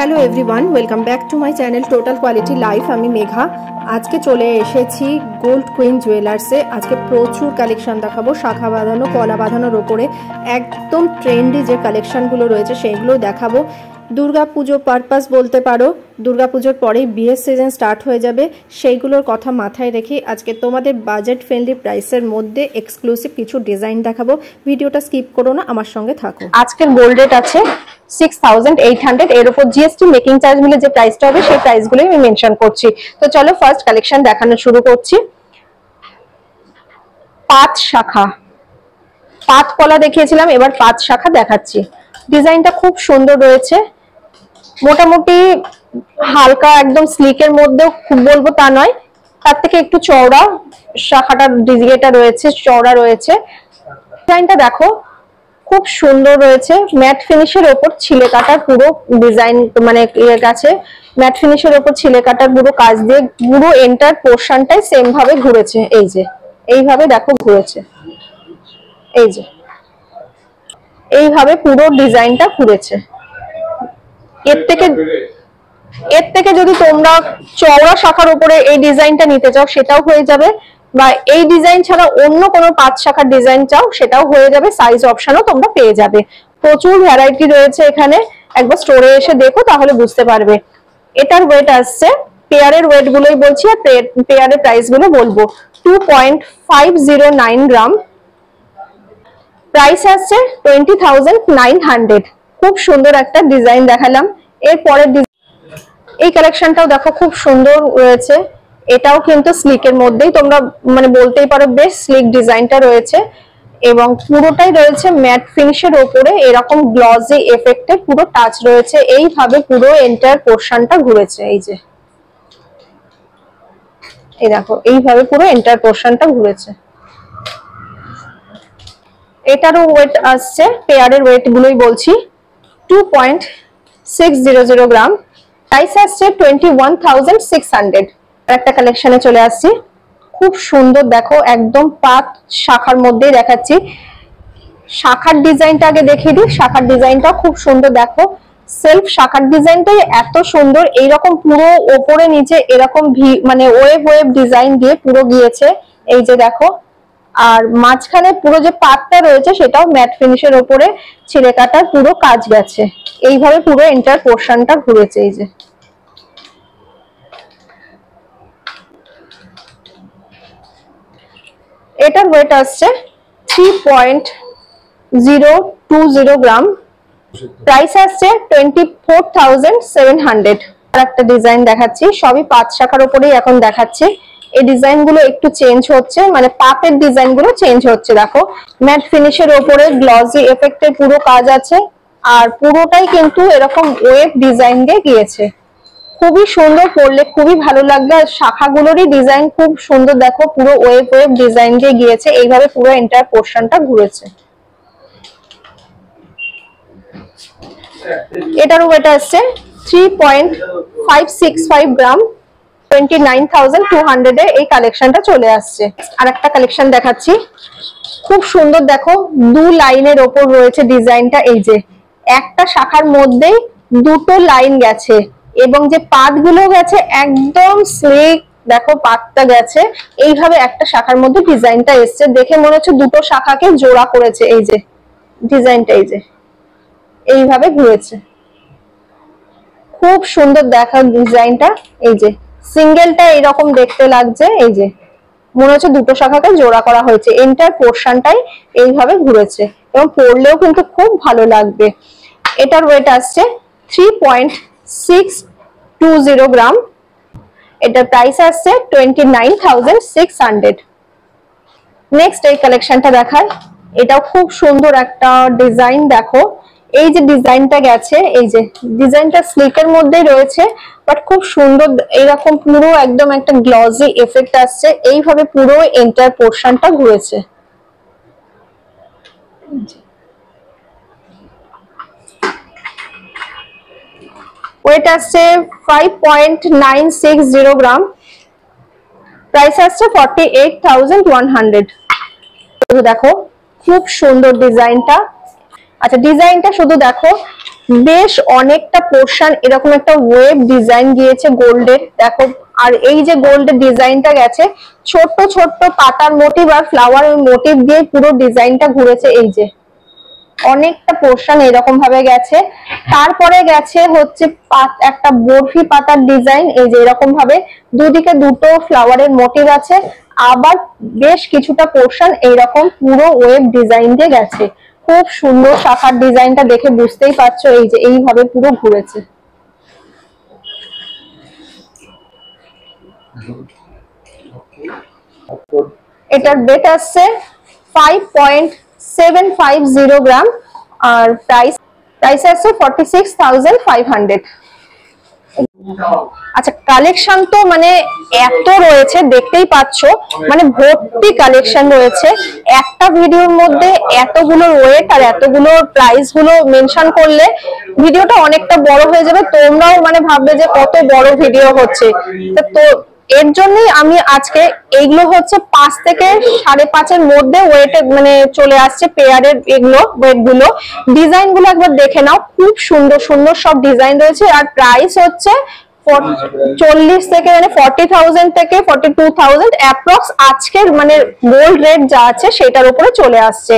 Hello everyone, welcome back to my channel total quality life. আমি মেঘা। আজকে চলে এসেছি গোল্ড কুইন জুয়েলার্সে। আজকে প্রচুর কালেকশন দেখাবো, শাখা বাঁধানো, কলা বাঁধানোর ওপরে একদম ট্রেন্ডি যে কালেকশনগুলো রয়েছে সেইগুলো দেখাবো। দুর্গাপুজো পারপাস বলতে পারো, দুর্গাপুজোর পরেই বিয়ের সিজন স্টার্ট হয়ে যাবে, সেইগুলোর কথা মাথায় রেখে আজকে তোমাদের বাজেট ফ্রেন্ডলি প্রাইসের মধ্যে এক্সক্লুসিভ কিছু ডিজাইন দেখাবো। ভিডিওটা স্কিপ করো না, আমার সঙ্গে থাকো। আজকের গোল্ড রেট আছে 6800, এর উপর জিএসটি মেকিং চার্জ মিলে যে প্রাইসটা হবে সেই প্রাইসগুলোই আমি মেনশন করছি। তো চলো ফার্স্ট কালেকশন দেখানো শুরু করছি। পাঁচ শাখা, পাঁচ কলা দেখিয়েছিলাম, এবার পাঁচ শাখা দেখাচ্ছি। ডিজাইনটা খুব সুন্দর রয়েছে, মোটামুটি হালকা একদম স্লিকের মধ্যেও খুব বলবো তা নয়, তার থেকে একটু চওড়া শাখাটার ডিজাইনটা রয়েছে, চওড়া রয়েছে। ডিজাইনটা দেখো খুব সুন্দর রয়েছে, ম্যাট ফিনিশের ওপর ছিলে কাটার পুরো ডিজাইন, মানে আছে ম্যাট ফিনিশের ওপর ছিলে কাটার পুরো কাজ দিয়ে পুরো এন্টার পোর্শনটাই সেম ভাবে ঘুরেছে। এই যে এইভাবে দেখো ঘুরেছে, এই যে এইভাবে পুরো ডিজাইনটা ঘুরেছে। এর থেকে যদি তোমরা চওড়া শাখার উপরে এই ডিজাইনটা নিতে চাও সেটাও হয়ে যাবে, বা এই ডিজাইন ছাড়া অন্য কোনো পাঁচ শাখার ডিজাইন চাও সেটাও হয়ে যাবে। সাইজ অপশনও তোমরা পেয়ে যাবে, প্রচুর ভ্যারাইটি রয়েছে এখানে। একবার স্টোরে এসে দেখো তাহলে বুঝতে পারবে। এটার ওয়েট আসছে, পেয়ারের ওয়েট গুলোই বলছি আর পেয়ারের প্রাইস গুলো বলবো। 2.509 গ্রাম, প্রাইস আসছে 20,900। খুব সুন্দর একটা ডিজাইন দেখালাম। এরপরের এই কালেকশনটাও দেখো খুব সুন্দর রয়েছে, এটাও কিন্তু স্লিকের মধ্যেই তোমরা মানে বলতেই পারো বেশ স্লিক ডিজাইনটা রয়েছে, এবং পুরোটাই রয়েছে ম্যাট ফিনিশের ওপরে এরকম গ্লসি এফেক্টের পুরো টাচ রয়েছে। এইভাবে পুরো এন্টার পোর্শনটা ঘুরেছে, এই যে এই দেখো এইভাবে পুরো এন্টার পোর্শনটা ঘুরেছে। এটারও ওয়েট আসছে, পেয়ারের ওয়েট গুলোই বলছি, 2.600 গ্রাম, প্রাইস আসছে 21,600। একটা কালেকশনে চলে আসছি, খুব সুন্দর দেখো, একদম পাঁচ শাখার মধ্যেই দেখাচ্ছি। শাখার ডিজাইনটা আগে দেখিয়ে দিই, শাখার ডিজাইনটা খুব সুন্দর দেখো, সেলফ শাখার ডিজাইনটাই এত সুন্দর, এইরকম পুরো ওপরে নিচে এরকম মানে ওয়েভ ওয়েভ ডিজাইন দিয়ে পুরো গিয়েছে, এই যে দেখো। আর মাঝখানে পুরো যে পাতটা রয়েছে সেটাও ম্যাট ফিনিশের ওপরে ছিঁড়ে কাটার পুরো কাজ গেছে। এইভাবে পুরো এন্টার পোর্শনটা ঘুরেছে, এই যে এটার ওয়েট আসছে 3.020 গ্রাম, প্রাইস আসছে 24,700। আর একটা ডিজাইন দেখাচ্ছি, সবই পাঁচ শাখার উপরেই এখন দেখাচ্ছি। এই ডিজাইন গুলো একটু চেঞ্জ হচ্ছে, মানে পাতের ডিজাইন গুলো চেঞ্জ হচ্ছে। দেখো ম্যাট ফিনিশের ওপরে গ্লসি এফেক্টের পুরো কাজ আছে, আর পুরোটাই কিন্তু এরকম ওয়েভ ডিজাইন দিয়ে গিয়েছে। খুবই সুন্দর, পরলে খুবই ভালো লাগবে। আর শাখাগুলোরই ডিজাইন খুব সুন্দর, দেখো পুরো ওয়েভ ওয়েভ ডিজাইন দিয়ে গিয়েছে, এইভাবে পুরো এন্টার পোর্শনটা ঘুরেছে। এটার ওয়েট আসছে 3.565 গ্রাম, 29,200 এ এই কালেকশনটা চলে আসছে। আর একটা কালেকশন দেখাচ্ছি, খুব সুন্দর দেখো, দু লাইনের ওপর রয়েছে ডিজাইনটা, এই যে একটা শাখার মধ্যেই দুটো লাইন গেছে, এবং যে পাতগুলো গেছে একদম স্লিক, দেখো পাতটা গেছে, এইভাবে একটা শাখার মধ্যে ডিজাইনটা এসছে। দেখে মনে হচ্ছে দুটো শাখাকে জোড়া করেছে, এই যে ডিজাইনটা, এই যে এইভাবে ঘুরেছে। খুব সুন্দর দেখা ডিজাইনটা, এই যে সিঙ্গেলটা এরকম দেখতে লাগছে, এই যে মনে হচ্ছে দুটো শাখাকে জোড়া করা হয়েছে। এন্টার পোর্শনটাই এইভাবে ঘুরেছে, এবং পরলেও কিন্তু খুব ভালো লাগবে। এটার ওয়েট আসছে 3.620 গ্রাম, এটার প্রাইস আসছে 29,600। নেক্সট এই কালেকশনটা দেখায়, এটাও খুব সুন্দর একটা ডিজাইন। দেখো এই যে ডিজাইনটা গেছে, এই যে ডিজাইনটা স্লিকের মধ্যেই রয়েছে, বাট খুব সুন্দর, এরকম পুরো একদম একটা গ্লসি এফেক্ট আসছে, এইভাবে পুরো এন্টার পোর্শনটা ঘুরেছে। ওয়েট আসছে 5.960 গ্রাম, প্রাইস আসছে 48,100। দেখো খুব সুন্দর ডিজাইনটা। আচ্ছা ডিজাইনটা শুধু দেখো, বেশ অনেকটা পোর্শন এরকম একটা ওয়েভ ডিজাইন গিয়েছে গোল্ডের, দেখো। আর এই যে গোল্ডের ডিজাইনটা গেছে ছোট্ট ছোট্ট পাতার মোটিভ আর ফ্লাওয়ার মোটিভ দিয়ে পুরো ডিজাইনটা ঘুরেছে, এই যে অনেকটা পোর্শন এরকম ভাবে গেছে। তারপরে গেছে হচ্ছে একটা বরফি পাতার ডিজাইন, এই যে এরকম ভাবে দুদিকে দুটো ফ্লাওয়ারের মোটিভ আছে, আবার বেশ কিছুটা পোর্শন এইরকম পুরো ওয়েভ ডিজাইন দিয়ে গেছে। খুব সুন্দর শাখার ডিজাইনটা দেখে বুঝতেই পারছো, এই যে এইভাবে পুরো ঘুরেছে। এটার ওয়েট আসছে 5.750 গ্রাম আর প্রাইস আসছে 46,500। আচ্ছা, কালেকশন তো মানে এত রয়েছে দেখতেই পাচ্ছ, মানে ভর্তি কালেকশন রয়েছে। একটা ভিডিওর মধ্যে এতগুলো ওয়েট আর এতগুলো প্রাইস গুলো মেনশন করলে ভিডিওটা অনেকটা বড় হয়ে যাবে, তোমরাও মানে ভাববে যে কত বড় ভিডিও হচ্ছে। তো এর জন্যই আমি আজকে এইগুলো হচ্ছে 5 থেকে 5.5 মধ্যে ওয়েটে মানে চলে আসছে পেয়ারের এগুলো ওয়েট গুলো। ডিজাইন গুলো একবার দেখে নাও, খুব সুন্দর সুন্দর সব ডিজাইন রয়েছে। আর প্রাইস হচ্ছে 40 থেকে মানে 40,000 থেকে 42,000 অ্যাপ্রক্স আজকের মানে গোল্ড রেট যা আছে সেটার উপরে চলে আসছে।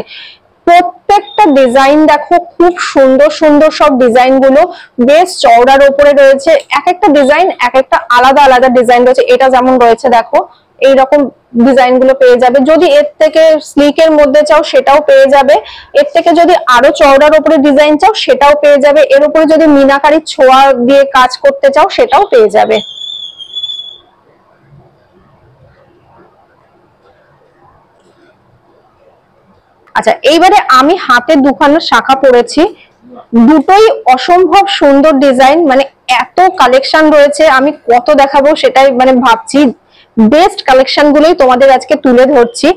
প্রত্যেকটা ডিজাইন দেখো, খুব সুন্দর সুন্দর সব ডিজাইন গুলো বেশ চওড়ার উপরে রয়েছে। এক একটা ডিজাইন এক একটা আলাদা আলাদা ডিজাইন রয়েছে। এটা যেমন রয়েছে দেখো, এইরকম ডিজাইন গুলো পেয়ে যাবে। যদি এর থেকে স্লিকের মধ্যে চাও সেটাও পেয়ে যাবে, এর থেকে যদি আরো চওড়ার উপরে ডিজাইন চাও সেটাও পেয়ে যাবে, এর উপরে যদি মিনাকারি ছোঁয়া দিয়ে কাজ করতে চাও সেটাও পেয়ে যাবে। আচ্ছা, এইবারে আমি হাতে দুখানা শাখা পরেছি, দুটোই অসম্ভব সুন্দর ডিজাইন, মানে এত কালেকশন রয়েছে আমি কত দেখাবো সেটাই মানে ভাবছি। বেস্ট কালেকশন গুলোই তোমাদের আজকে তুলে ধরছি।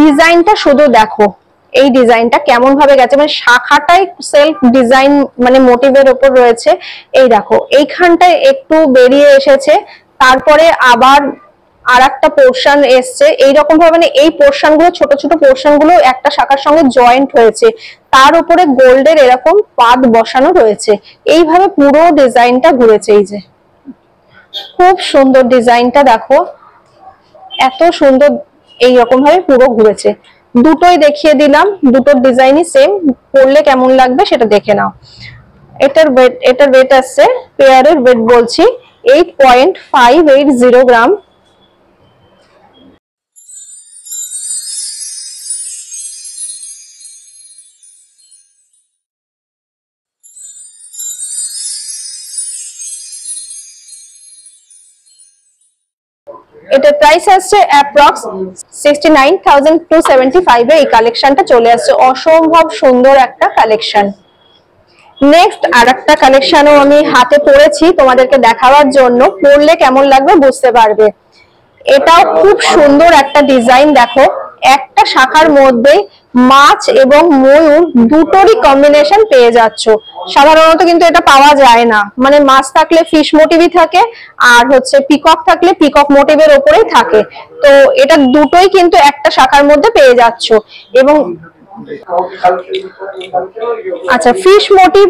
ডিজাইনটা শুধু দেখো, এই ডিজাইনটা কেমন ভাবে গেছে, মানে শাখাটাই সেলফ ডিজাইন মানে মোটিভের উপর রয়েছে। এই দেখো এইখানটায় একটু বেরিয়ে এসেছে, তারপরে আবার আর একটা পোর্শন এসছে এইরকম ভাবে, মানে এই পোর্শন গুলো ছোট ছোট পোর্শন গুলো একটা শাখার সঙ্গে জয়েন্ট হয়েছে, তার উপরে গোল্ডের এরকম পাত বসানো রয়েছে। এইভাবে পুরো ডিজাইনটা ঘুরেছে, এই যে খুব সুন্দর ডিজাইনটা দেখো, এত সুন্দর এইরকম ভাবে পুরো ঘুরেছে। দুটোই দেখিয়ে দিলাম, দুটোর ডিজাইনই সেম, পরলে কেমন লাগবে সেটা দেখে নাও। এটার ওয়েট আসছে, পেয়ারের ওয়েট বলছি 8.580 গ্রাম। এটার প্রাইস আসছে অ্যাপ্রক্স 69,275 এ এই কালেকশনটা চলে আসছে। অসম্ভব সুন্দর একটা কালেকশন। নেক্সট আর একটা কালেকশনও আমি হাতে পরেছি তোমাদেরকে দেখাবার জন্য, পরলে কেমন লাগবে বুঝতে পারবে। এটাও খুব সুন্দর একটা ডিজাইন দেখো, একটা শাখার মধ্যে মাছ এবং ময়ূর দুটোরই কম্বিনেশন পেয়ে যাচ্ছ। সাধারণত কিন্তু এটা পাওয়া যায় না, মানে মাছ থাকলে ফিশ মোটিভই থাকে আর হচ্ছে পিকক থাকলে পিকক মোটিভের উপরেই থাকে। তো এটা দুটোই কিন্তু একটা শাখার মধ্যে পেয়ে যাচ্ছ। এবং আচ্ছা, ফিশ মোটিভ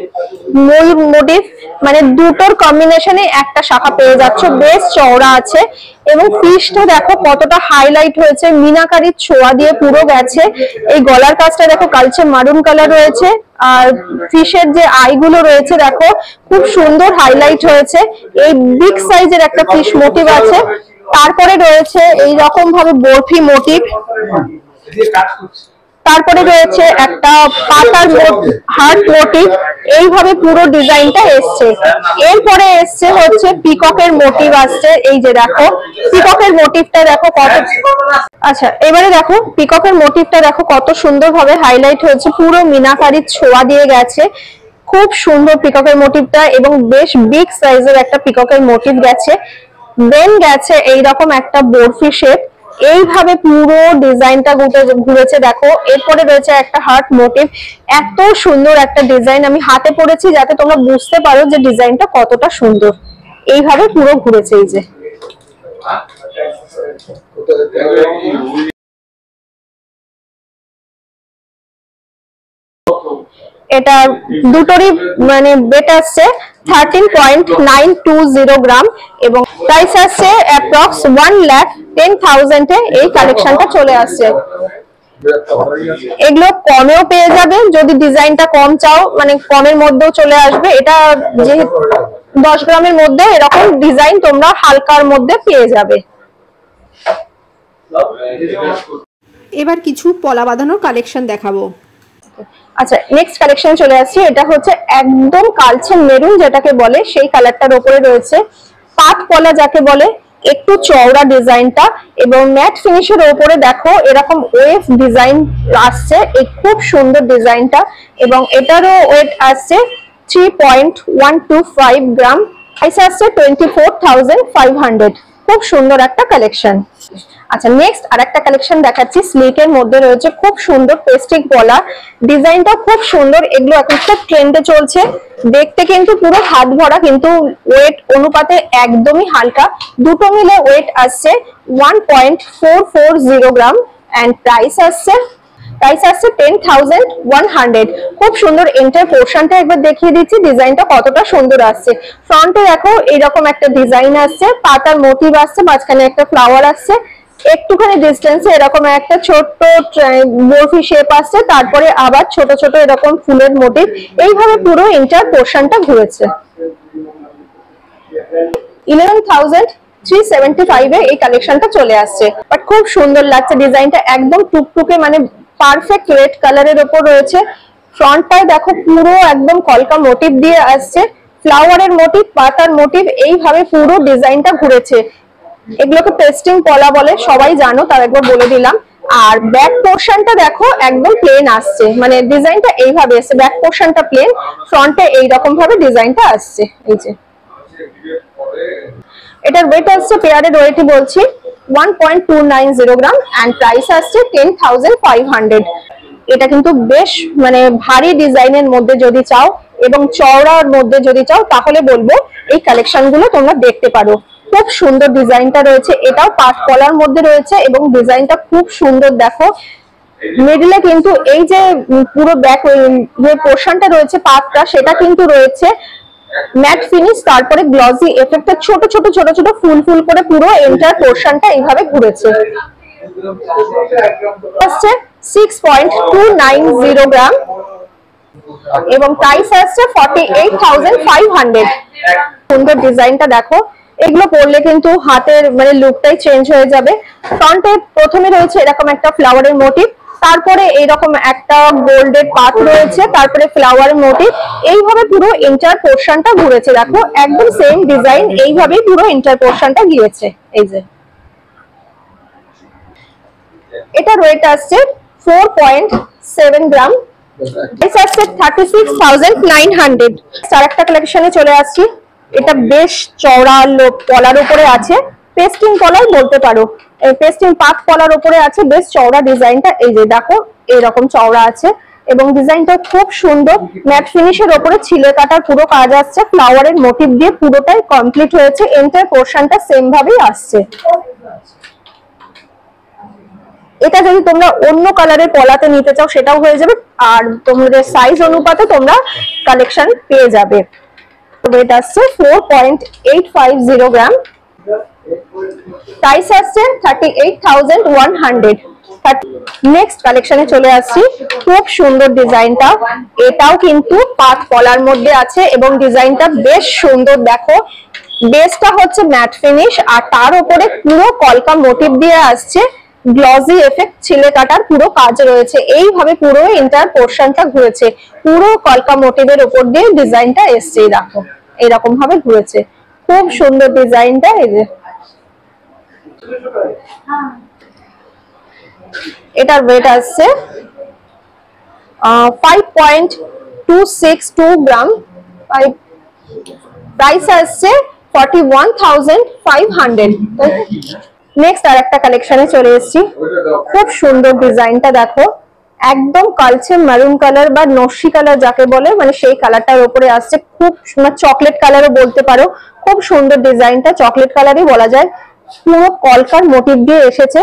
ময়ূর মোটিভ মানে দুটোর কম্বিনেশনে একটা শাখা পেয়ে যাচ্ছ, বেশ চওড়া আছে। এবং ফিশটা দেখো কতটা হাইলাইট হয়েছে, মিনাকারির ছোঁয়া দিয়ে পুরো গেছে। এই গলার কাজটা দেখো কালচে মারুন কালার রয়েছে, আর ফিশের যে আইগুলো রয়েছে দেখো খুব সুন্দর হাইলাইট হয়েছে। এই বিগ সাইজের একটা ফিশ মোটিভ আছে, তারপরে রয়েছে এই রকম ভাবে বরফি মোটিভ, তারপরে রয়েছে একটা পাতার হার্ট মোটিভ। এইভাবে পুরো ডিজাইনটা এসছে। এরপরে এসছে হচ্ছে পিককের মোটিভ আসছে, এই যে দেখো পিককের মোটিভটা দেখো কত। আচ্ছা, এবারে দেখো পিককের মোটিভটা দেখো কত সুন্দর ভাবে হাইলাইট হয়েছে, পুরো মিনাকারির ছোঁয়া দিয়ে গেছে। খুব সুন্দর পিককের মোটিভটা, এবং বেশ বিগ সাইজের একটা পিককের মোটিভ গেছে। দেন গেছে এইরকম একটা বরফি শেপ, এইভাবে পুরো ডিজাইনটা ঘুরেছে দেখো। এরপরে রয়েছে একটা হার্ট মোটিভ। এত সুন্দর একটা ডিজাইন আমি হাতে পরেছি যাতে তোমরা বুঝতে পারো যে ডিজাইনটা কতটা সুন্দর। এইভাবে পুরো ঘুরেছে, এই যে এটা দুটোরই মানে ওয়েট আসছে 13.920 গ্রাম এবং প্রাইস আসছে অ্যাপ্রক্স 1,10,000 এ এই কালেকশনটা চলে আসছে। এগুলো কমেও পেয়ে যাবে, যদি ডিজাইনটা কম চাও মানে কমের মধ্যেও চলে আসবে। এটা যে 10 গ্রামের মধ্যে এরকম ডিজাইন তোমরা হালকার মধ্যে পেয়ে যাবে। এবার কিছু পলা বাঁধানোর কালেকশন দেখাবো। আচ্ছা, নেক্সট কালেকশন চলে আসছে। এটা হচ্ছে একদম কালচে মেরুন যেটাকে বলে, সেই কালারটার উপরে রয়েছে পাট পলা যাকে বলে, একটু চওড়া ডিজাইনটা এবং ম্যাট ফিনিশের উপরে দেখো এরকম ওয়েভ ডিজাইন আসছে, এই খুব সুন্দর ডিজাইনটা এবং এটারও ওয়েট আসছে 3.125 গ্রাম, প্রাইস আসছে 24,500। খুব সুন্দর একটা কালেকশন। আচ্ছা, নেক্সট আরেকটা কালেকশন দেখাচ্ছি, স্লিকের মধ্যে রয়েছে খুব সুন্দর পেস্টিক পলা, ডিজাইনটা খুব সুন্দর। এগুলো এখন একটা ট্রেন্ডে চলছে, দেখতে কিন্তু পুরো হাত ভরা কিন্তু ওয়েট অনুপাতে একদমই হালকা। দুটো মিলে ওয়েট আসছে 1.440 গ্রাম এন্ড প্রাইস আসছে 10,100। খুব সুন্দর। এন্টার পোর্শনটা একবার দেখিয়ে দিচ্ছি ডিজাইনটা কতটা সুন্দর আসছে। ফ্রন্টে দেখো এরকম একটা ডিজাইন আসছে, পাতার মোটিভ আসছে, মাঝখানে একটা ফ্লাওয়ার আসছে, একটুখানি ডিস্টেন্সে এরকম একটা ছোট্ট বরফি শেপ আসছে, তারপরে আবার ছোট ছোট এরকম ফুলের মোটিভ, এইভাবে পুরো এন্টার পোর্শনটা ঘুরেছে। 11,375 এ এই কালেকশনটা চলে আসছে, বাট খুব সুন্দর লাগছে ডিজাইনটা, একদম টুকটুকে মানে পারফেক্ট রেড কালারের উপর রয়েছে। ফ্রন্টটায় দেখো পুরো একদম কলকা মোটিভ দিয়ে আসছে, ফ্লাওয়ারের মোটিভ, পাতার মোটিভ, এইভাবে পুরো ডিজাইনটা ঘুরেছে। এগুলোকে পেস্টিং পলা বলে, সবাই জানো, তার একবার বলে দিলাম। আর ব্যাক পোর্শনটা দেখো একদম প্লেন আসছে, মানে ডিজাইনটা এইভাবে আসছে, ব্যাক পোর্শনটা প্লেন, ফ্রন্টে এইরকম ভাবে ডিজাইনটা আসছে। এই যে এটার ওয়েট আসছে, পেয়ারের ওয়েটই বলছি, 1.290 গ্রাম এন্ড প্রাইস আসছে 10,500। এটা কিন্তু বেশ মানে ভারী ডিজাইনের মধ্যে যদি চাও এবং চওড়ার মধ্যে যদি চাও তাহলে বলবো এই কালেকশন গুলো তোমরা দেখতে পারো। খুব সুন্দর ডিজাইনটা রয়েছে, এটাও পাট কলার মধ্যে রয়েছে এবং ডিজাইনটা খুব সুন্দর। দেখো মিডলে কিন্তু এই যে পুরো ব্যাক যে পোর্শনটা রয়েছে পাটটা, সেটা কিন্তু রয়েছে ম্যাট ফিনিশ, তারপরে গ্লসি এফেক্টে ছোট ছোট ছোট ছোট ফুল ফুল করে পুরো এন্টার পোর্শনটা এইভাবে ঘুরেছে। 6.290 গ্রাম এবং প্রাইস আসছে 48,500। সুন্দর ডিজাইনটা দেখো, এগুলো পরলে কিন্তু হাতের মানে লুকটাই চেঞ্জ হয়ে যাবে। ফ্রন্টে প্রথমে রয়েছে এরকম একটা ফ্লাওয়ারের মোটিভ, তারপরে এইরকম একটা গোল্ডের পাত রয়েছে, তারপরে ফ্লাওয়ারের মোটিভ, এইভাবে পুরো এন্টার পোর্শনটা ঘুরেছে। দেখো একদম সেম ডিজাইন, এইভাবে পুরো এন্টার পোর্শনটা গিয়েছে। এই যে এটা ওয়েট আসছে 4.7 গ্রাম, প্রাইস আসছে 36,900। আরেকটা কালেকশনে চলে আসছি, এটা বেশ চওড়া পলার উপরে আছে, পেস্টিং পলাই বলতে পারো, পেস্টিং পাত পলার উপরে আছে, বেশ চওড়া ডিজাইনটা। এই যে দেখো এরকম চওড়া আছে এবং ডিজাইনটা খুব সুন্দর, ম্যাট ফিনিশের উপরে ছিলে কাটার পুরো কাজ আসছে, ফ্লাওয়ারের মোটিভ দিয়ে পুরোটাই কমপ্লিট হয়েছে, এন্টার পোর্শনটা সেম ভাবেই আসছে। এটা যদি তোমরা অন্য কালারের পলাতে নিতে চাও সেটাও হয়ে যাবে, আর তোমাদের সাইজ অনুপাতে তোমরা কালেকশন পেয়ে যাবে। ওয়েট আসছে 4.850 গ্রাম, প্রাইস আসছে 38,100। নেক্সট কালেকশনে চলে আসছি, খুব সুন্দর ডিজাইনটা, এটাও কিন্তু পাত পলার মধ্যে আছে এবং ডিজাইনটা বেশ সুন্দর। দেখো বেসটা হচ্ছে ম্যাট ফিনিশ আর তার উপরে পুরো কলকা মোটিভ দিয়ে আসছে, গ্লসি এফেক্ট ছিলে কাটার পুরো কাজ রয়েছে, এইভাবে পুরো এন্টার পোর্শনটা ঘুরেছে, পুরো কলকা মোটিভের উপর দিয়ে ডিজাইনটা এসছে। দেখো এরকম ভাবে ঘুরেছে, খুব সুন্দর ডিজাইনটা। এই যে এটার ওয়েট আসছে 5.262 গ্রাম, প্রাইস আসছে 41,500। নেক্সট আর একটা কালেকশনে চলে এসেছি, খুব সুন্দর ডিজাইনটা দেখো, একদম কালচে মেরুন কালার বা নস্যি কালার যাকে বলে, মানে সেই কালারটার উপরে আসছে, খুব চকলেট কালারও বলতে পারো। খুব সুন্দর ডিজাইনটা, চকলেট কালারই বলা যায়। পুরো কলকার মোটিভ দিয়ে এসেছে,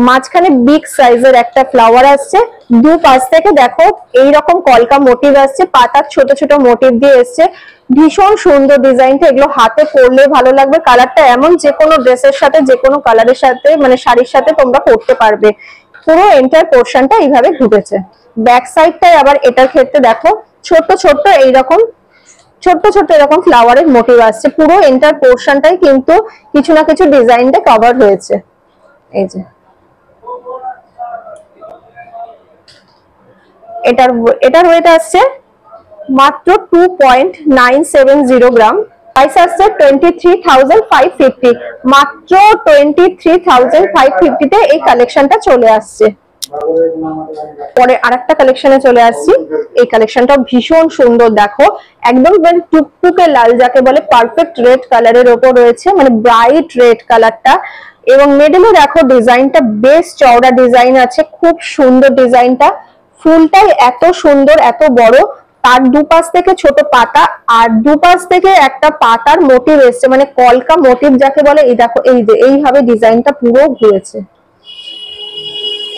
মাঝখানে বিগ সাইজের একটা ফ্লাওয়ার আসছে, দু পাশ থেকে দেখো এইরকম কলকা মোটিভ আসছে, পাতার ছোট ছোট মোটিভ দিয়ে এসছে। ভীষণ সুন্দর ডিজাইনটা, এগুলো হাতে পরলে ভালো লাগবে। কালারটা এমন যে কোনো ড্রেসের সাথে, যে কোনো কালারের সাথে, মানে শাড়ির সাথে তোমরা পরতে পারবে। পুরো এন্টার পোর্শনটা এইভাবে ঘুরেছে। ব্যাক সাইডটাই আবার এটার ক্ষেত্রে দেখো ছোট ছোট এইরকম ছোট ছোট এরকম ফ্লাওয়ারের মোটিভ আসছে। পুরো এন্টার পোর্শনটাই কিন্তু কিছু না কিছু ডিজাইনটা কভার হয়েছে। এই যে এটার ওয়েট আসছে মাত্র 2.970 গ্রাম। প্রাইস আসছে 23,550, মাত্র 23,550 তে এই কালেকশনটা চলে আসছে। পরে আরেকটা কালেকশনে চলে আসছি। এই কালেকশনটা ভীষণ সুন্দর, দেখো একদম টুকটুকে লাল যাকে বলে, পারফেক্ট রেড কালারের ওপর রয়েছে, মানে ব্রাইট রেড কালারটা। এবং মিডলে দেখো ডিজাইনটা বেশ চওড়া ডিজাইন আছে, খুব সুন্দর ডিজাইনটা। ফুলটাই এত সুন্দর, এত বড়, তার দুপাশ থেকে ছোট পাতা, আর দুপাশ থেকে একটা পাতার মোটিভ এসছে, মানে কলকা মোটিভ যাকে বলে। এই দেখো এই যে এইভাবে ডিজাইনটা পুরো ঘুরেছে।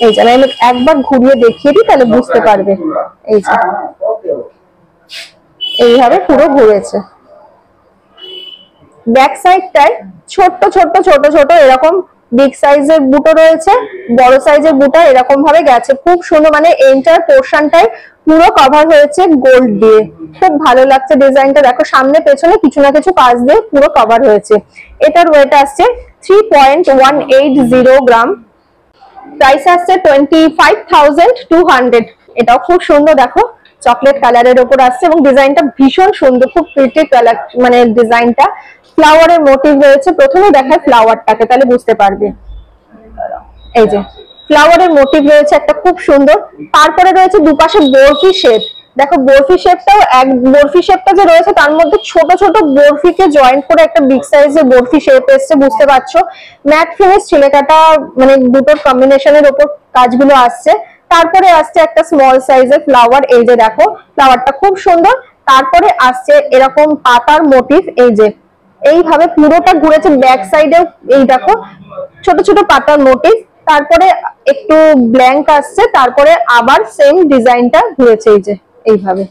এই যে আমি একবার ঘুরিয়ে দেখিয়ে দিই তাহলে বুঝতে পারবে। এই যে এইভাবে পুরো ঘুরেছে। ব্যাক সাইডটায় ছোট্ট ছোট্ট ছোট ছোট এরকম বিগ সাইজের বুটো রয়েছে, বড় সাইজের বুটা এরকম ভাবে গেছে। খুব সুন্দর, মানে এন্টার পোর্শনটাই পুরো কভার হয়েছে গোল্ড দিয়ে। খুব ভালো লাগছে ডিজাইনটা, দেখো সামনে পেছনে কিছু না কিছু কাজ দিয়ে পুরো কভার হয়েছে। এটার ওয়েট আসছে 3.180 গ্রাম। প্রাইস আসছে 25,200। এটাও খুব সুন্দর, দেখো চকলেট কালারের উপর আসছে এবং ডিজাইনটা ভীষণ সুন্দর, খুব প্রিটি কালার, মানে ডিজাইনটা ফ্লাওয়ারের মোটিভ রয়েছে। প্রথমে দেখায় ফ্লাওয়ারটাকে, তাহলে বুঝতে পারবে। এই যে ফ্লাওয়ারের মোটিভ রয়েছে একটা খুব সুন্দর, তারপরে রয়েছে দুপাশে বরফি শেপ। দেখো বরফি শেপটাও বরফি শেপটা যে রয়েছে তার মধ্যে ছোট ছোট বরফিকে জয়েন্ট করে একটা বিগ সাইজের বরফি শেপ এসছে, বুঝতে পারছো। ম্যাট ফিনিশ ছিলেকাটা, মানে দুটোর কম্বিনেশনের উপর কাজগুলো আসছে। তারপরে আসছে একটা স্মল সাইজের ফ্লাওয়ার, এই যে দেখো ফ্লাওয়ারটা খুব সুন্দর। তারপরে আসছে এরকম পাতার মোটিভ, এই যে এইভাবে পুরোটা ঘুরেছে। ব্যাক সাইডেও এই দেখো ছোট ছোট পাতার মোটিভ, তারপরে একটু ব্ল্যাঙ্ক আসছে, তারপরে আবার সেম ডিজাইনটা ঘুরেছে। এই যে এইভাবে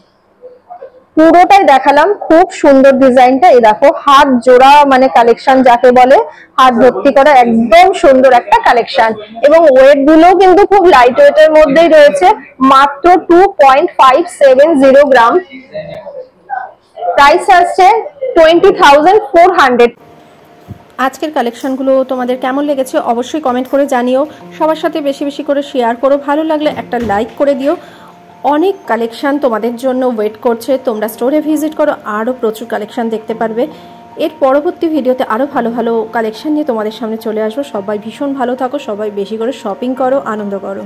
পুরোটাই দেখালাম, খুব সুন্দর ডিজাইনটা। এই দেখো হাত জোড়া, মানে কালেকশন যাকে বলে, হাত ভর্তি করা একদম সুন্দর একটা কালেকশন। এবং ওয়েট গুলোও কিন্তু খুব লাইট ওয়েটের মধ্যেই রয়েছে, মাত্র 2.570 গ্রাম। প্রাইস আসছে 20,400। আজকের কালেকশনগুলো তোমাদের কেমন লেগেছে অবশ্যই কমেন্ট করে জানিও। সবার সাথে বেশি বেশি করে শেয়ার করো, ভালো লাগলে একটা লাইক করে দিও। অনেক কালেকশন তোমাদের জন্য ওয়েট করছে, তোমরা স্টোরে ভিজিট করো, আরও প্রচুর কালেকশন দেখতে পারবে। এর পরবর্তী ভিডিওতে আরও ভালো ভালো কালেকশন নিয়ে তোমাদের সামনে চলে আসবো। সবাই ভীষণ ভালো থাকো, সবাই বেশি করে শপিং করো, আনন্দ করো।